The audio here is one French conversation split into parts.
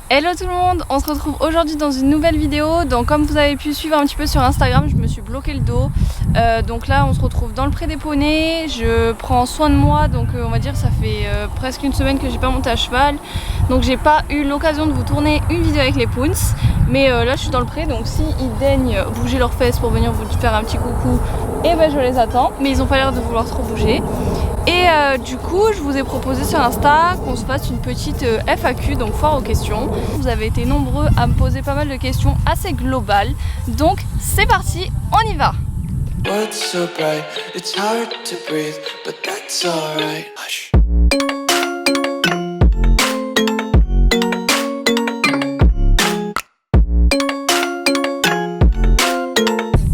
Hello tout le monde, on se retrouve aujourd'hui dans une nouvelle vidéo. Donc comme vous avez pu suivre un petit peu sur Instagram, je me suis bloqué le dos. Donc là on se retrouve dans le pré des poneys. Je prends soin de moi, donc on va dire ça fait presque une semaine que j'ai pas monté à cheval. Donc j'ai pas eu l'occasion de vous tourner une vidéo avec les poons. Mais là je suis dans le pré, donc s'ils daignent bouger leurs fesses pour venir vous faire un petit coucou, et ben je les attends. Mais ils ont pas l'air de vouloir trop bouger. Et du coup je vous ai proposé sur Insta qu'on se fasse une petite FAQ, donc foire aux questions. Vous avez été nombreux à me poser pas mal de questions assez globales, donc c'est parti, on y va.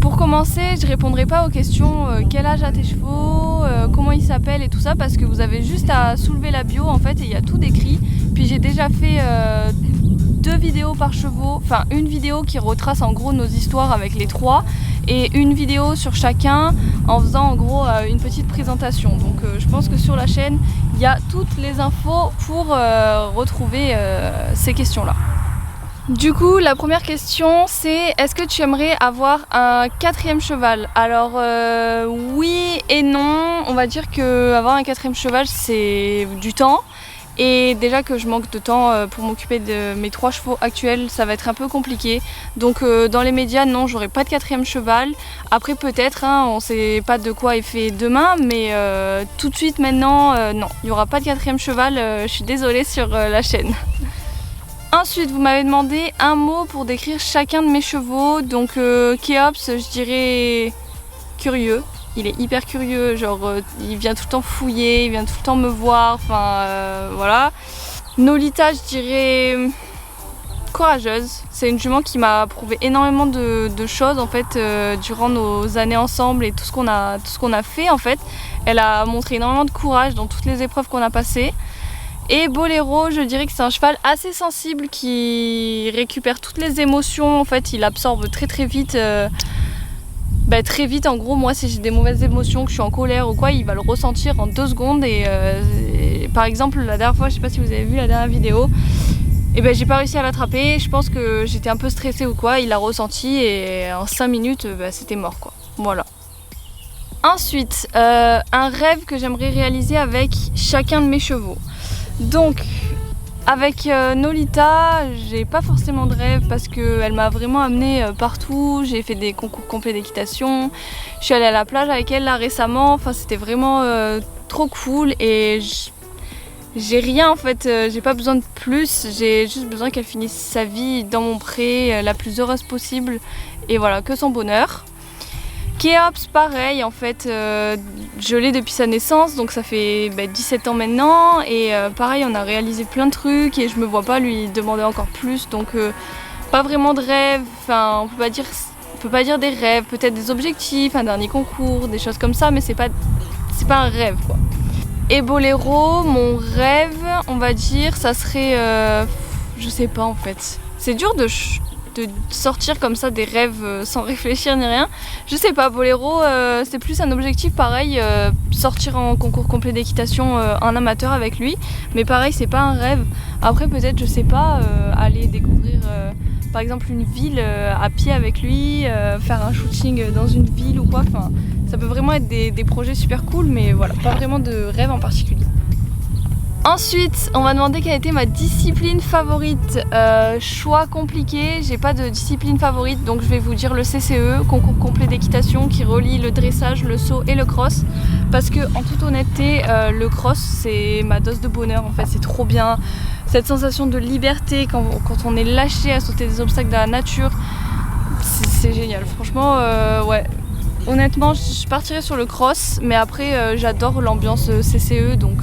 Pour commencer, je répondrai pas aux questions quel âge a tes chevaux, comment ils s'appellent et tout ça, parce que vous avez juste à soulever la bio en fait et il y a tout décrit. Puis j'ai déjà fait 2 vidéos par chevaux, enfin une vidéo qui retrace en gros nos histoires avec les 3 et une vidéo sur chacun en faisant en gros une petite présentation. Donc je pense que sur la chaîne il y a toutes les infos pour retrouver ces questions là. Du coup, la première question c'est: est-ce que tu aimerais avoir un 4e cheval? Alors oui et non. On va dire que avoir un 4e cheval c'est du temps. Et déjà que je manque de temps pour m'occuper de mes 3 chevaux actuels, ça va être un peu compliqué. Donc dans les médias, non, j'aurai pas de 4e cheval. Après peut-être, hein, on sait pas de quoi est fait demain, mais tout de suite maintenant, non, il n'y aura pas de 4e cheval, je suis désolée sur la chaîne. Ensuite, vous m'avez demandé un mot pour décrire chacun de mes chevaux. Donc Kéops, je dirais curieux. Il est hyper curieux, genre il vient tout le temps fouiller, il vient tout le temps me voir, enfin voilà. Nolita, je dirais courageuse. C'est une jument qui m'a prouvé énormément de choses en fait durant nos années ensemble et tout ce qu'on a fait en fait. Elle a montré énormément de courage dans toutes les épreuves qu'on a passées. Et Boléro, je dirais que c'est un cheval assez sensible qui récupère toutes les émotions. En fait, il absorbe très vite. Très vite, en gros, moi si j'ai des mauvaises émotions, que je suis en colère ou quoi, il va le ressentir en 2 secondes. Et par exemple, la dernière fois, je sais pas si vous avez vu la dernière vidéo, et j'ai pas réussi à l'attraper. Je pense que j'étais un peu stressée ou quoi, il l'a ressenti et en 5 minutes, c'était mort quoi. Voilà. Ensuite, un rêve que j'aimerais réaliser avec chacun de mes chevaux. Donc, avec Nolita, j'ai pas forcément de rêve parce qu'elle m'a vraiment amenée partout. J'ai fait des concours complets d'équitation. Je suis allée à la plage avec elle là récemment. Enfin, c'était vraiment trop cool et j'ai rien en fait. J'ai pas besoin de plus. J'ai juste besoin qu'elle finisse sa vie dans mon pré la plus heureuse possible. Et voilà, que son bonheur. Kéops, pareil, en fait, je l'ai depuis sa naissance, donc ça fait 17 ans maintenant, et pareil, on a réalisé plein de trucs, et je me vois pas lui demander encore plus, donc pas vraiment de rêve, enfin, on peut pas dire des rêves, peut-être des objectifs, un dernier concours, des choses comme ça, mais c'est pas un rêve, quoi. Et Boléro, mon rêve, on va dire, ça serait, je sais pas en fait, c'est dur de sortir comme ça des rêves sans réfléchir ni rien. Je sais pas, Boléro c'est plus un objectif pareil, sortir en concours complet d'équitation en amateur avec lui, mais pareil c'est pas un rêve. Après peut-être je sais pas, aller découvrir par exemple une ville à pied avec lui, faire un shooting dans une ville ou quoi, enfin ça peut vraiment être des projets super cool, mais voilà, pas vraiment de rêve en particulier. Ensuite, on m'a demandé quelle était ma discipline favorite. Choix compliqué, j'ai pas de discipline favorite, donc je vais vous dire le CCE, concours complet d'équitation, qui relie le dressage, le saut et le cross. Parce que en toute honnêteté, le cross c'est ma dose de bonheur en fait, c'est trop bien. Cette sensation de liberté quand on est lâché à sauter des obstacles de la nature, c'est génial. Franchement, ouais. Honnêtement, je partirais sur le cross, mais après j'adore l'ambiance CCE, donc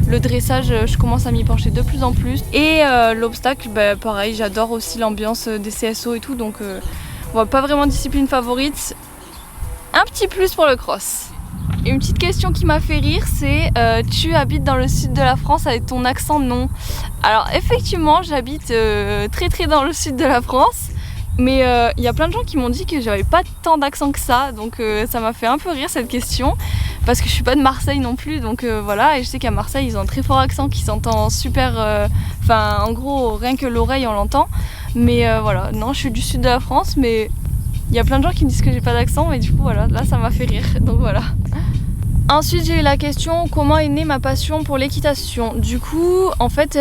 le dressage, je commence à m'y pencher de plus en plus. Et l'obstacle, pareil, j'adore aussi l'ambiance des CSO et tout, donc pas vraiment de discipline favorite. Un petit plus pour le cross. Et une petite question qui m'a fait rire, c'est tu habites dans le sud de la France avec ton accent? Non. Alors effectivement, j'habite très dans le sud de la France. Mais y a plein de gens qui m'ont dit que j'avais pas tant d'accent que ça, donc ça m'a fait un peu rire cette question. parce que je suis pas de Marseille non plus, donc voilà. Et je sais qu'à Marseille ils ont un très fort accent qui s'entend super, enfin en gros rien que l'oreille on l'entend. Mais voilà, non, je suis du sud de la France, mais il y a plein de gens qui me disent que j'ai pas d'accent, mais du coup voilà, là ça m'a fait rire, donc voilà. Ensuite j'ai eu la question comment est née ma passion pour l'équitation. Du coup en fait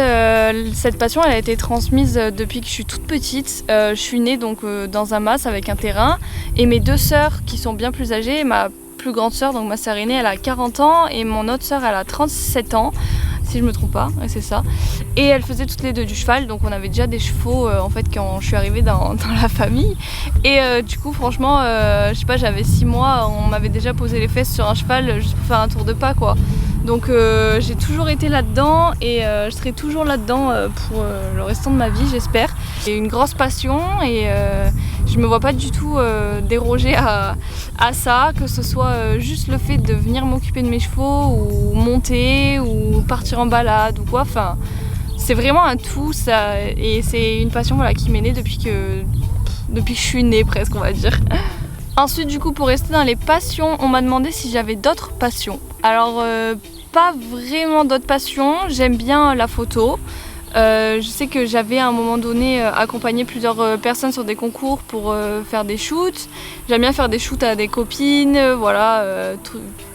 cette passion elle a été transmise depuis que je suis toute petite. Je suis née donc dans un mas avec un terrain et mes deux sœurs qui sont bien plus âgées, ma plus grande sœur, donc ma sœur aînée, elle a 40 ans et mon autre sœur elle a 37 ans si je me trompe pas, c'est ça. Et elles faisaient toutes les deux du cheval, donc on avait déjà des chevaux en fait quand je suis arrivée dans la famille. Et du coup franchement, je sais pas, j'avais 6 mois, on m'avait déjà posé les fesses sur un cheval juste pour faire un tour de pas quoi. Donc j'ai toujours été là-dedans et je serai toujours là-dedans pour le restant de ma vie j'espère. J'ai une grosse passion et je me vois pas du tout déroger à ça, que ce soit juste le fait de venir m'occuper de mes chevaux ou monter ou partir en balade ou quoi. Enfin, c'est vraiment un tout ça et c'est une passion voilà, qui m'est née depuis que je suis née presque on va dire. Ensuite du coup pour rester dans les passions, on m'a demandé si j'avais d'autres passions. Alors pas vraiment d'autres passions, j'aime bien la photo. Je sais que j'avais à un moment donné accompagné plusieurs personnes sur des concours pour faire des shoots. J'aime bien faire des shoots à des copines, voilà,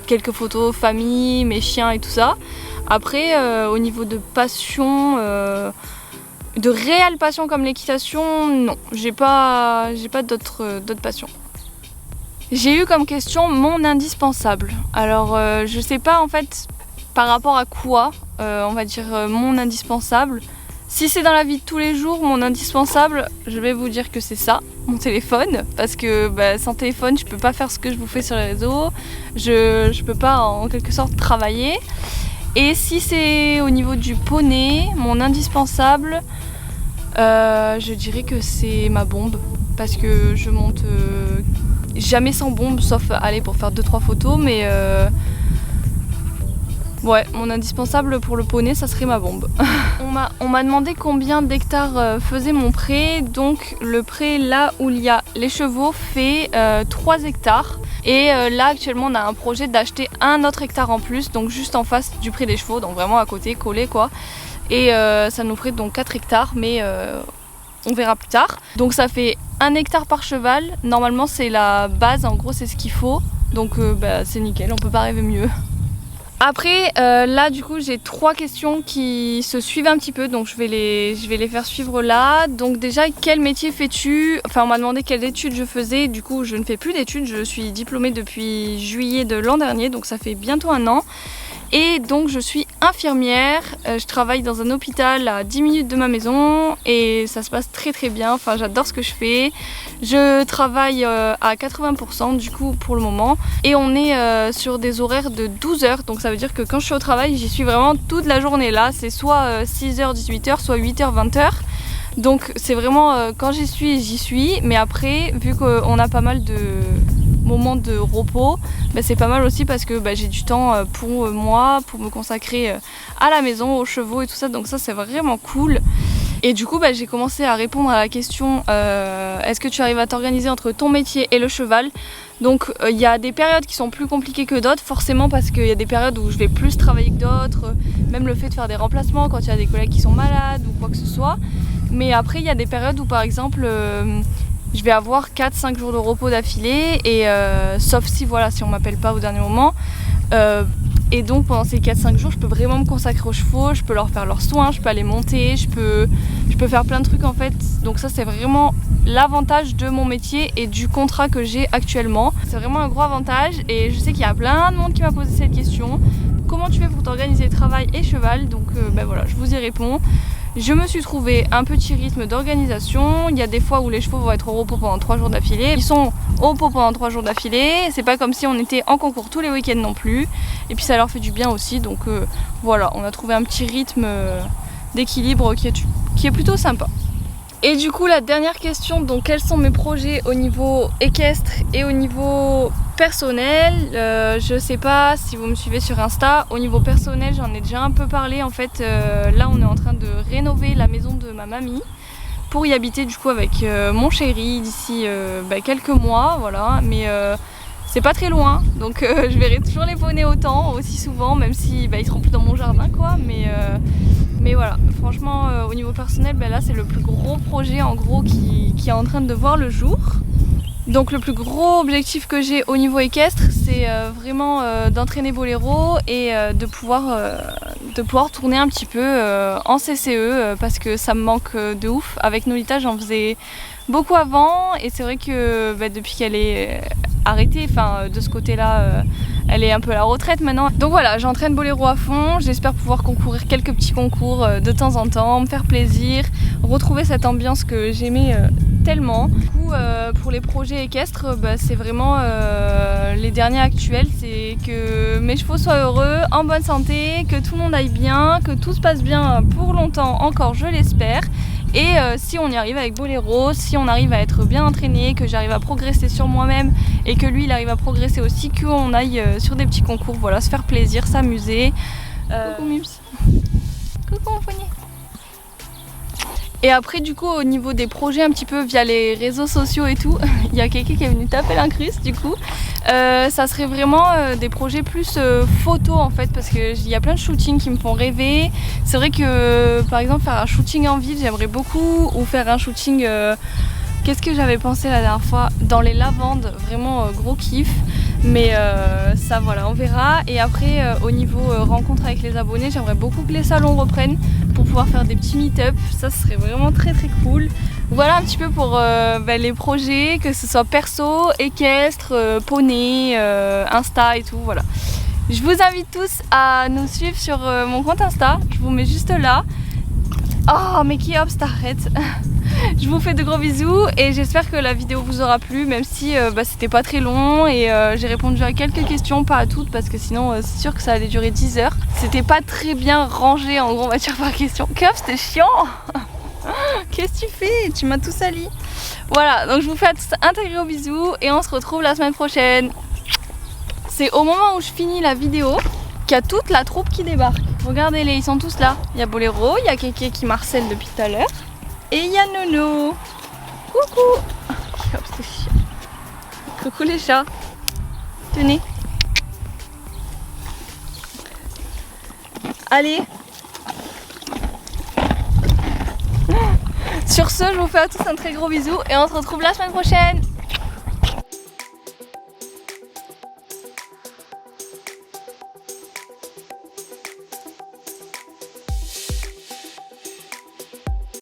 quelques photos, famille, mes chiens et tout ça. Après, au niveau de passion, de réelle passion comme l'équitation, non, j'ai pas d'autres passions. J'ai eu comme question mon indispensable. Alors je sais pas en fait par rapport à quoi, on va dire mon indispensable. Si c'est dans la vie de tous les jours, mon indispensable, je vais vous dire que c'est ça, mon téléphone. Parce que sans téléphone, je peux pas faire ce que je vous fais sur les réseaux. Je peux pas en quelque sorte travailler. Et si c'est au niveau du poney, mon indispensable, je dirais que c'est ma bombe. Parce que je monte jamais sans bombe, sauf aller pour faire 2-3 photos, mais ouais, mon indispensable pour le poney, ça serait ma bombe. On m'a demandé combien d'hectares faisait mon pré, donc le pré là où il y a les chevaux fait 3 hectares. Et là actuellement on a un projet d'acheter un autre hectare en plus, donc juste en face du pré des chevaux, donc vraiment à côté, collé quoi. Et ça nous ferait donc 4 hectares, mais on verra plus tard. Donc ça fait 1 hectare par cheval, normalement c'est la base, en gros c'est ce qu'il faut. Donc c'est nickel, on peut pas rêver mieux. Après là du coup j'ai 3 questions qui se suivent un petit peu, donc je vais les faire suivre là. Donc déjà quel métier fais-tu? Enfin on m'a demandé quelles études je faisais, du coup je ne fais plus d'études, je suis diplômée depuis juillet de l'an dernier, donc ça fait bientôt 1 an. Et donc je suis infirmière, je travaille dans un hôpital à 10 minutes de ma maison et ça se passe très très bien, enfin j'adore ce que je fais. Je travaille à 80% du coup pour le moment et on est sur des horaires de 12 heures, donc ça veut dire que quand je suis au travail j'y suis vraiment toute la journée là, c'est soit 6h 18h soit 8h 20h. Donc c'est vraiment quand j'y suis, mais après vu qu'on a pas mal de moments de repos, c'est pas mal aussi parce que j'ai du temps pour moi, pour me consacrer à la maison, aux chevaux et tout ça, donc ça c'est vraiment cool. Et du coup j'ai commencé à répondre à la question est-ce que tu arrives à t'organiser entre ton métier et le cheval? Donc il y a des périodes qui sont plus compliquées que d'autres, forcément parce qu'il y a des périodes où je vais plus travailler que d'autres, même le fait de faire des remplacements quand il y a des collègues qui sont malades ou quoi que ce soit. Mais après il y a des périodes où par exemple je vais avoir 4-5 jours de repos d'affilée et sauf si voilà, si on m'appelle pas au dernier moment. Et donc pendant ces 4-5 jours je peux vraiment me consacrer aux chevaux, je peux leur faire leurs soins, je peux aller monter, je peux faire plein de trucs en fait. Donc ça c'est vraiment l'avantage de mon métier et du contrat que j'ai actuellement. C'est vraiment un gros avantage et je sais qu'il y a plein de monde qui m'a posé cette question. Comment tu fais pour t'organiser travail et cheval? Donc voilà, je vous y réponds. Je me suis trouvé un petit rythme d'organisation. Il y a des fois où les chevaux vont être au repos pendant 3 jours d'affilée. Ils sont au repos pendant 3 jours d'affilée. C'est pas comme si on était en concours tous les week-ends non plus. Et puis ça leur fait du bien aussi. Donc voilà, on a trouvé un petit rythme d'équilibre qui est plutôt sympa. Et du coup la dernière question, donc quels sont mes projets au niveau équestre et au niveau personnel? Je sais pas si vous me suivez sur Insta, au niveau personnel j'en ai déjà un peu parlé en fait. Là on est en train de rénover la maison de ma mamie pour y habiter du coup avec mon chéri d'ici quelques mois, voilà. Mais c'est pas très loin, donc je verrai toujours les poneys autant, aussi souvent, même si ils seront plus dans mon jardin quoi, mais voilà, franchement au niveau personnel, là c'est le plus gros projet en gros qui est en train de voir le jour. Donc le plus gros objectif que j'ai au niveau équestre, c'est vraiment d'entraîner Boléro et de pouvoir tourner un petit peu en CCE parce que ça me manque de ouf. Avec Nolita, j'en faisais beaucoup avant et c'est vrai que depuis qu'elle est arrêtée, de ce côté-là, elle est un peu à la retraite maintenant. Donc voilà, j'entraîne Boléro à fond, j'espère pouvoir concourir quelques petits concours de temps en temps, me faire plaisir, retrouver cette ambiance que j'aimais tellement. Du coup, pour les projets équestres, c'est vraiment les derniers actuels, c'est que mes chevaux soient heureux, en bonne santé, que tout le monde aille bien, que tout se passe bien pour longtemps encore, je l'espère. Et si on y arrive avec Boléro, si on arrive à être bien entraîné, que j'arrive à progresser sur moi-même et que lui il arrive à progresser aussi, qu'on aille sur des petits concours, voilà, se faire plaisir, s'amuser. Coucou Mims. Coucou mon poignet. Et après du coup au niveau des projets un petit peu via les réseaux sociaux et tout, il y a quelqu'un qui est venu taper l'incruste du coup. Ça serait vraiment des projets plus photos en fait parce qu'il y a plein de shootings qui me font rêver. C'est vrai que par exemple faire un shooting en ville j'aimerais beaucoup ou faire un shooting, qu'est-ce que j'avais pensé la dernière fois, dans les lavandes, vraiment gros kiff. Mais ça voilà, on verra. Et après au niveau rencontre avec les abonnés, j'aimerais beaucoup que les salons reprennent pour pouvoir faire des petits meet-up, ça serait vraiment très cool. Voilà un petit peu pour les projets, que ce soit perso, équestre, poney, Insta et tout, voilà. Je vous invite tous à nous suivre sur mon compte Insta, je vous mets juste là. Oh mais qui hop, t'arrêtes. Je vous fais de gros bisous et j'espère que la vidéo vous aura plu, même si c'était pas très long et j'ai répondu à quelques questions, pas à toutes parce que sinon c'est sûr que ça allait durer 10 heures. C'était pas très bien rangé en gros matière par question. Keuf, c'était chiant. Qu'est-ce que tu fais? Tu m'as tout sali. Voilà, donc je vous fais à tous un très gros bisou et on se retrouve la semaine prochaine. C'est au moment où je finis la vidéo qu'il y a toute la troupe qui débarque. Regardez-les, ils sont tous là. Il y a Boléro, il y a Kéké qui marcelle depuis tout à l'heure. Et il y a Nono. Coucou. Hop, c'est chiant. Coucou les chats. Tenez. Allez. Sur ce, je vous fais à tous un très gros bisou et on se retrouve la semaine prochaine.